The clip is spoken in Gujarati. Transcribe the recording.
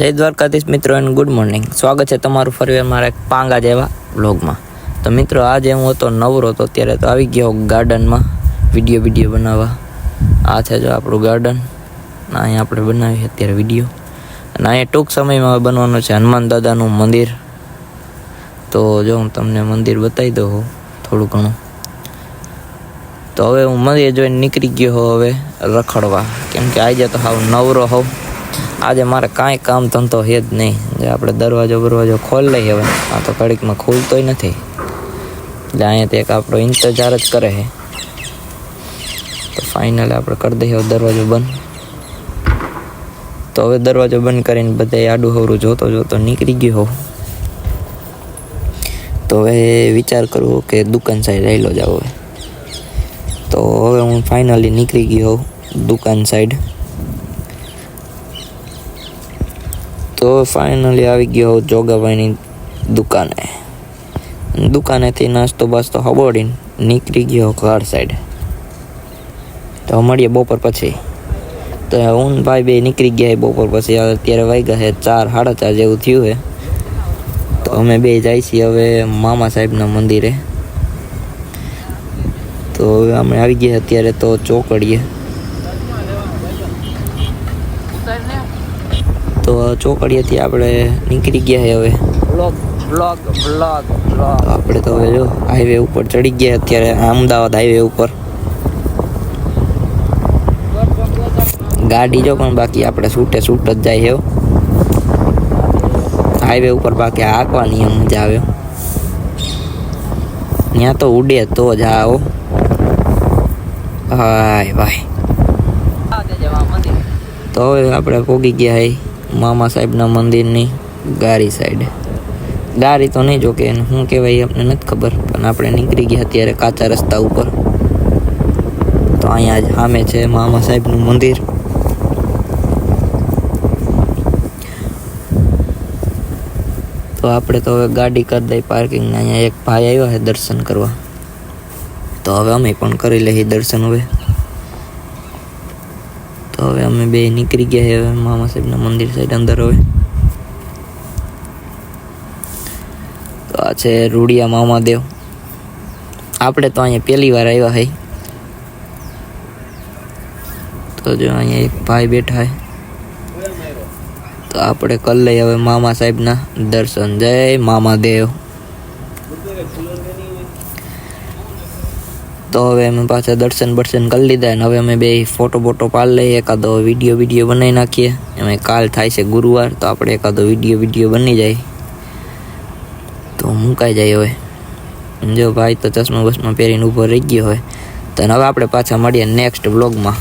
જય દ્વારકાધીશ મિત્રો એન્ડ ગુડ મોર્નિંગ. સ્વાગત છે તમારું ફરીવાર મારા એક પાંગા જેવા વ્લોગમાં. તો મિત્રો આજે હું હતો નવરો તો ત્યારે તો આવી ગયો ગાર્ડનમાં વિડીયો બનાવવા. આ છે જો આપણું ગાર્ડન, અહીંયા આપણે બનાવીએ અત્યારે વિડીયો. અને અહીંયા ટૂંક સમયમાં બનવાનું છે હનુમાન દાદાનું મંદિર. તો જો હું તમને મંદિર બતાવી દઉં થોડું ઘણું. તો હવે હું મંદિર જોઈને નીકળી ગયો હવે રખડવા, કેમ કે આજે તો હાવ નવરો હોઉં. આજે મારે કાંઈ કામ ધંધો છે જ નહીં. જે આપણે દરવાજો ખોલી લઈએ હવે, આ તો ઘડીકમાં ખુલતોય નથી, એટલે અહીંયા તો એક આપણો ઇંતજાર જ કરે છે. તો ફાઇનલી આપણે કરી દઈએ દરવાજો બંધ. તો હવે દરવાજો બંધ કરીને બધા આડું હવરું જોતો નીકળી ગયો હોઉં. તો હવે વિચાર કરવો કે દુકાન સાઈડ રહેલો જાવ. તો હવે હું ફાઇનલી નીકળી ગયો હોઉં દુકાન સાઈડ. તો ફાઇનલી આવી ગયો જોગાભાઈની દુકાનેથી નાસ્તો બાસ્તો હબોડીને નીકળી ગયો ઘર સાઈડ. તો મળીએ બપોર પછી. તો હું ભાઈ બે નીકળી ગયા બપોર પછી. અત્યારે વાગ્યા છે 4, 4:30 જેવું થયું છે. તો અમે બે જાય છીએ હવે મામા સાહેબના મંદિરે. તો હવે અમે આવી ગયા અત્યારે તો ચોકડીએ. તો ચોકડીએથી આપણે નીકળી ગયા છે હવે આપણે તો હવે જો હાઈવે ઉપર ચડી ગયા અત્યારે, અમદાવાદ હાઈવે ઉપર. ગાડી જો પણ બાકી આપણે છૂટ જ જાય છે હાઈવે ઉપર. બાકી હાંકવાની મજા આવે, ત્યાં તો ઉડે તો જ આવો. હાય ભાઈ. તો હવે આપણે પહોંચી ગયા હે મામા સાહેબના મંદિરની ગારી સાઈડ. ગારી તો નહીં, જો કે શું કહેવાય આપણે નથી ખબર, પણ આપણે નીકળી ગયા અત્યારે કાચા રસ્તા ઉપર. તો અહીંયા જ સામે છે મામા સાહેબનું મંદિર. તો આપણે તો હવે ગાડી કરી દઈ પાર્કિંગ. અહીંયા એક ભાઈ આવ્યો છે દર્શન કરવા, તો હવે અમે પણ કરી લઈએ દર્શન. હવે અમે બે નીકળી ગયા છે હવે મામા સાહેબના મંદિર સાઈડ અંદર. હવે તો આ છે રૂડિયા મામાદેવ. આપણે તો અહીંયા પહેલી વાર આવ્યા છે. તો જો અહીંયા એક ભાઈ બેઠા છે. તો આપણે કરી લઈએ હવે મામા સાહેબના દર્શન. જય મામાદેવ. તો હવે અમે પાછા દર્શન કરી લીધા, અને હવે અમે બે ફોટો પાડી લઈએ. એકાદો વિડીયો બનાવી નાખીએ. એમાં કાલ થાય છે ગુરુવાર, તો આપણે એકાદો વિડીયો બની જાય તો મુકાઈ જાય. હવે જો ભાઈ તો ચશ્મા પહેરીને ઊભો રહી ગયો હોય. તો હવે આપણે પાછા મળીએ નેક્સ્ટ વ્લોગમાં.